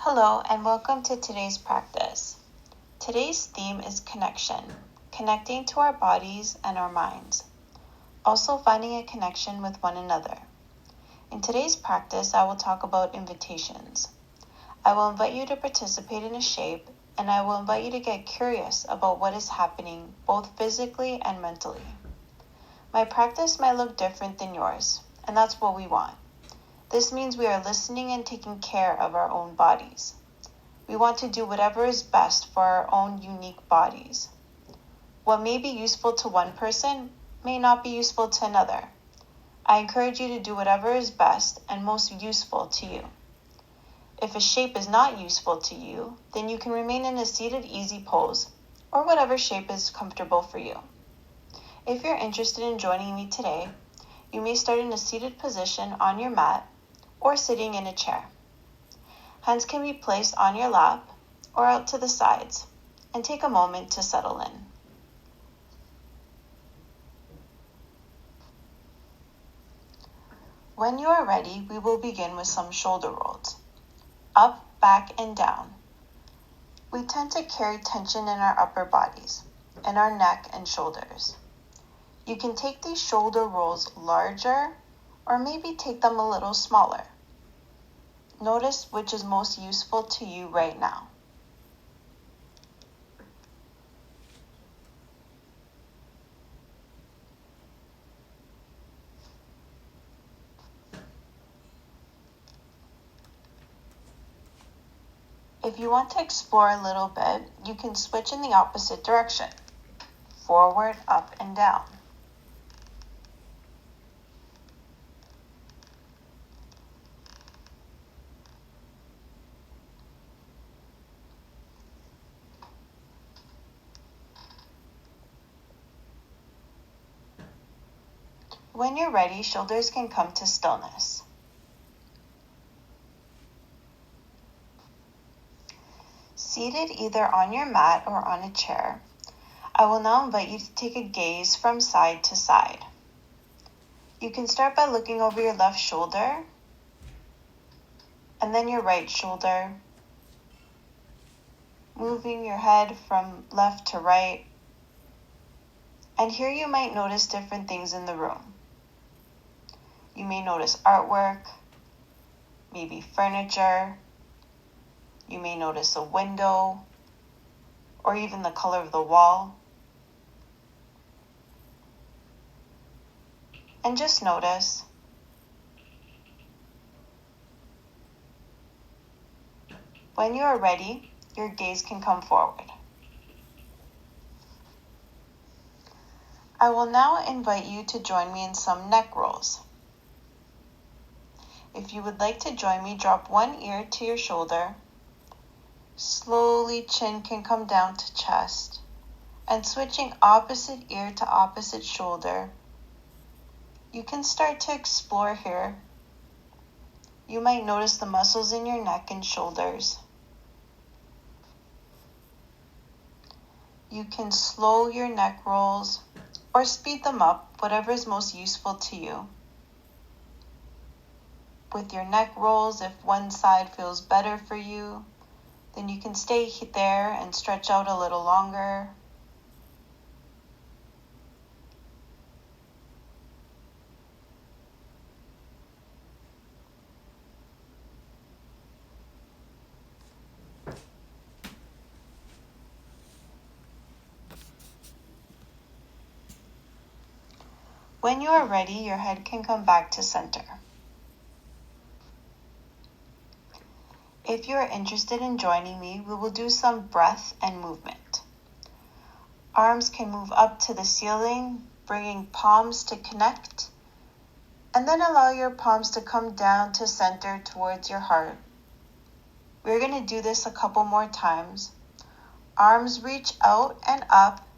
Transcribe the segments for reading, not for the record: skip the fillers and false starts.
Hello and welcome to today's practice. Today's theme is connection, connecting to our bodies and our minds. Also finding a connection with one another. In today's practice, I will talk about invitations. I will invite you to participate in a shape, and I will invite you to get curious about what is happening both physically and mentally. My practice might look different than yours, and that's what we want. This means we are listening and taking care of our own bodies. We want to do whatever is best for our own unique bodies. What may be useful to one person may not be useful to another. I encourage you to do whatever is best and most useful to you. If a shape is not useful to you, then you can remain in a seated easy pose or whatever shape is comfortable for you. If you're interested in joining me today, you may start in a seated position on your mat or sitting in a chair. Hands can be placed on your lap or out to the sides, and take a moment to settle in. When you are ready, we will begin with some shoulder rolls. Up, back, and down. We tend to carry tension in our upper bodies, in our neck and shoulders. You can take these shoulder rolls larger, or maybe take them a little smaller. Notice which is most useful to you right now. If you want to explore a little bit, you can switch in the opposite direction, forward, up, and down. When you're ready, shoulders can come to stillness. Seated either on your mat or on a chair, I will now invite you to take a gaze from side to side. You can start by looking over your left shoulder, and then your right shoulder, moving your head from left to right. And here you might notice different things in the room. You may notice artwork, maybe furniture. You may notice a window, or even the color of the wall. And just notice. When you are ready, your gaze can come forward. I will now invite you to join me in some neck rolls. If you would like to join me, drop one ear to your shoulder. Slowly, chin can come down to chest, and switching opposite ear to opposite shoulder. You can start to explore here. You might notice the muscles in your neck and shoulders. You can slow your neck rolls or speed them up, whatever is most useful to you. With your neck rolls, if one side feels better for you, then you can stay there and stretch out a little longer. When you are ready, your head can come back to center. If you are interested in joining me, we will do some breath and movement. Arms can move up to the ceiling, bringing palms to connect, and then allow your palms to come down to center towards your heart. We're going to do this a couple more times. Arms reach out and up,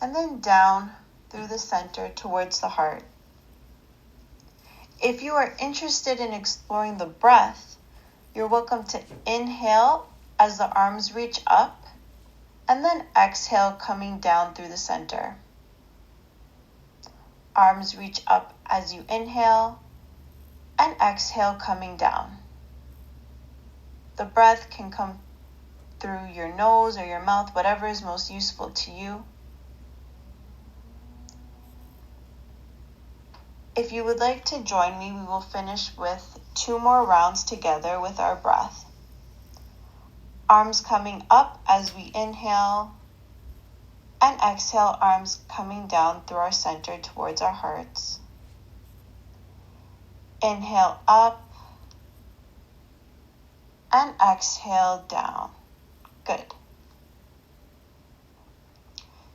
and then down through the center towards the heart. If you are interested in exploring the breath, you're welcome to inhale as the arms reach up, and then exhale coming down through the center. Arms reach up as you inhale, and exhale coming down. The breath can come through your nose or your mouth, whatever is most useful to you. If you would like to join me, we will finish with 2 more rounds together with our breath. Arms coming up as we inhale, and exhale, arms coming down through our center towards our hearts. Inhale up, and exhale down. Good.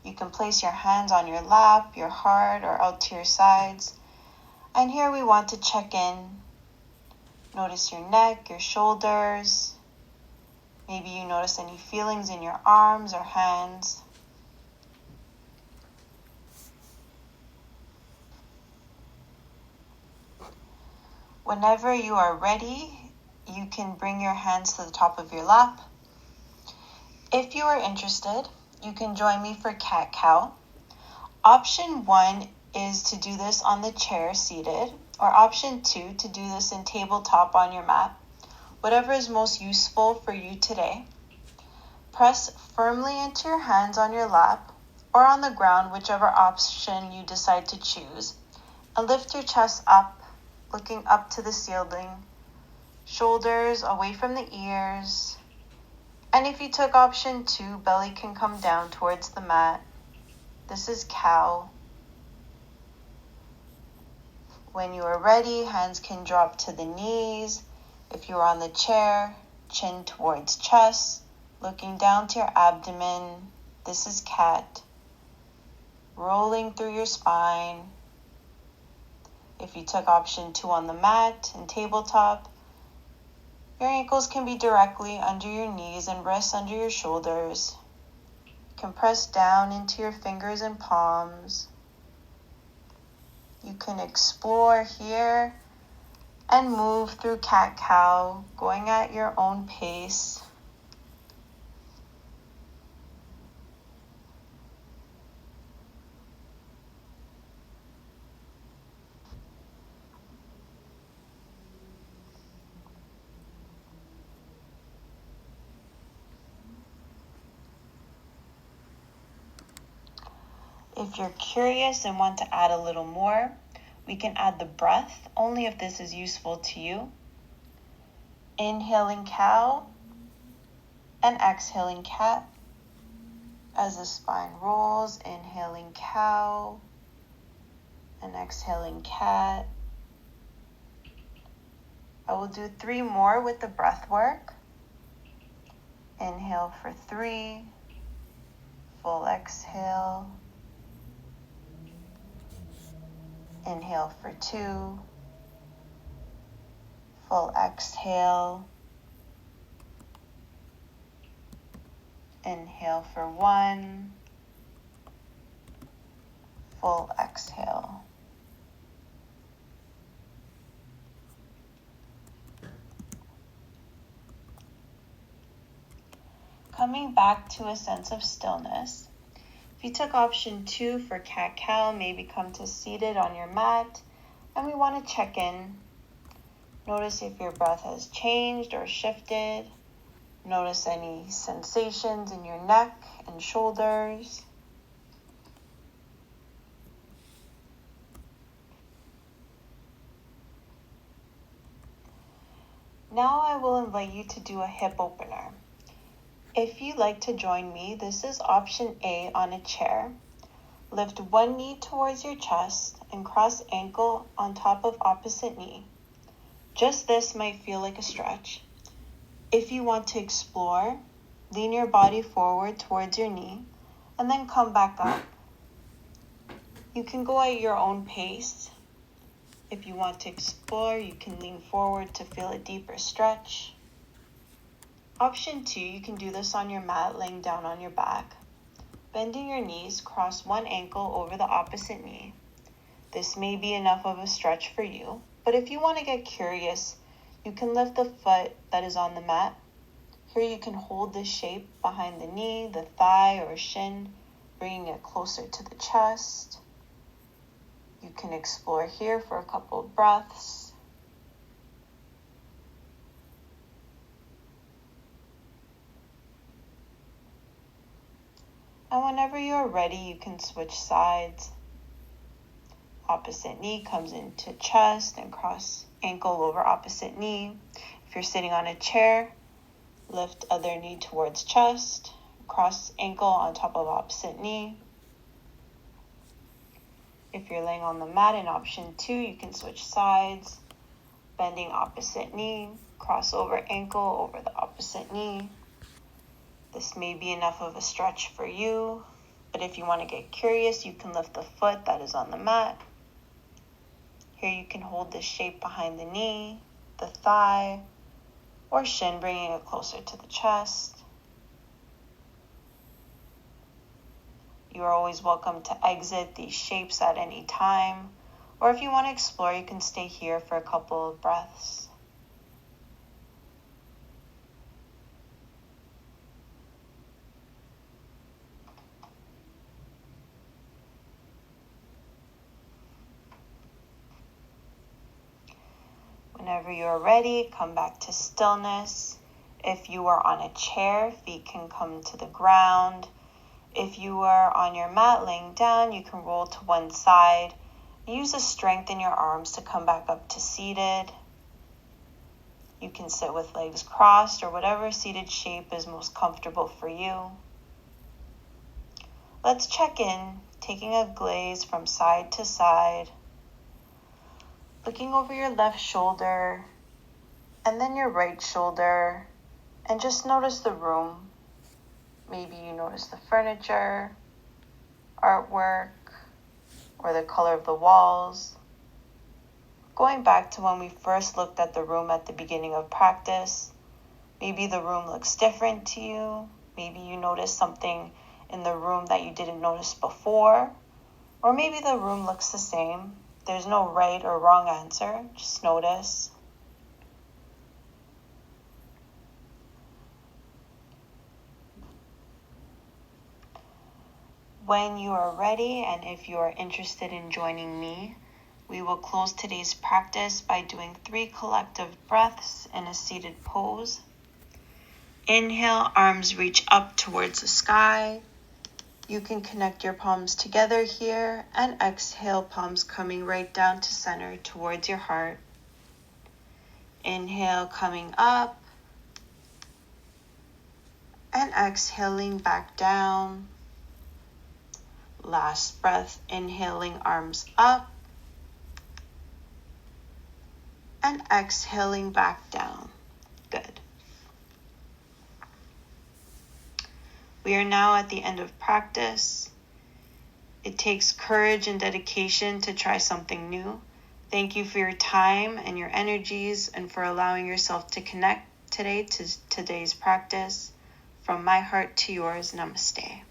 You can place your hands on your lap, your heart, or out to your sides. And here we want to check in. Notice your neck, your shoulders. Maybe you notice any feelings in your arms or hands. Whenever you are ready, you can bring your hands to the top of your lap. If you are interested, you can join me for cat-cow. Option 1 is to do this on the chair seated, or option 2 to do this in tabletop on your mat. Whatever is most useful for you today. Press firmly into your hands on your lap or on the ground, whichever option you decide to choose, and lift your chest up, looking up to the ceiling, shoulders away from the ears. And if you took option 2, belly can come down towards the mat. This is cow. When you are ready, hands can drop to the knees. If you're on the chair, chin towards chest, looking down to your abdomen. This is cat. Rolling through your spine. If you took option 2 on the mat and tabletop, your ankles can be directly under your knees and wrists under your shoulders. You can press down into your fingers and palms. You can explore here and move through cat-cow, going at your own pace. If you're curious and want to add a little more, we can add the breath, only if this is useful to you. Inhaling cow and exhaling cat. As the spine rolls, inhaling cow and exhaling cat. I will do 3 more with the breath work. Inhale for 3, full exhale. Inhale for 2, full exhale. Inhale for 1, full exhale. Coming back to a sense of stillness. If you took option 2 for cat-cow, maybe come to seated on your mat, and we want to check in. Notice if your breath has changed or shifted. Notice any sensations in your neck and shoulders. Now I will invite you to do a hip opener. If you'd like to join me, this is option A on a chair. Lift one knee towards your chest and cross ankle on top of opposite knee. Just this might feel like a stretch. If you want to explore, lean your body forward towards your knee and then come back up. You can go at your own pace. If you want to explore, you can lean forward to feel a deeper stretch. Option 2, you can do this on your mat, laying down on your back. Bending your knees, cross one ankle over the opposite knee. This may be enough of a stretch for you, but if you want to get curious, you can lift the foot that is on the mat. Here you can hold the shape behind the knee, the thigh or shin, bringing it closer to the chest. You can explore here for a couple of breaths. And whenever you're ready, you can switch sides. Opposite knee comes into chest and cross ankle over opposite knee. If you're sitting on a chair, lift other knee towards chest, cross ankle on top of opposite knee. If you're laying on the mat in option 2, you can switch sides, bending opposite knee, cross over ankle over the opposite knee. This may be enough of a stretch for you, but if you want to get curious, you can lift the foot that is on the mat. Here you can hold this shape behind the knee, the thigh, or shin, bringing it closer to the chest. You are always welcome to exit these shapes at any time, or if you want to explore, you can stay here for a couple of breaths. Whenever you're ready, come back to stillness. If you are on a chair, feet can come to the ground. If you are on your mat laying down, you can roll to one side. Use the strength in your arms to come back up to seated. You can sit with legs crossed or whatever seated shape is most comfortable for you. Let's check in, taking a gaze from side to side. Looking over your left shoulder and then your right shoulder, and just notice the room. Maybe you notice the furniture, artwork, or the color of the walls. Going back to when we first looked at the room at the beginning of practice, maybe the room looks different to you. Maybe you notice something in the room that you didn't notice before, or maybe the room looks the same. There's no right or wrong answer, just notice. When you are ready, and if you are interested in joining me, we will close today's practice by doing 3 collective breaths in a seated pose. Inhale, arms reach up towards the sky. You can connect your palms together here, and exhale, palms coming right down to center towards your heart. Inhale, coming up, and exhaling back down. Last breath, inhaling, arms up, and exhaling back down. Good. We are now at the end of practice. It takes courage and dedication to try something new. Thank you for your time and your energies and for allowing yourself to connect today to today's practice. From my heart to yours, namaste.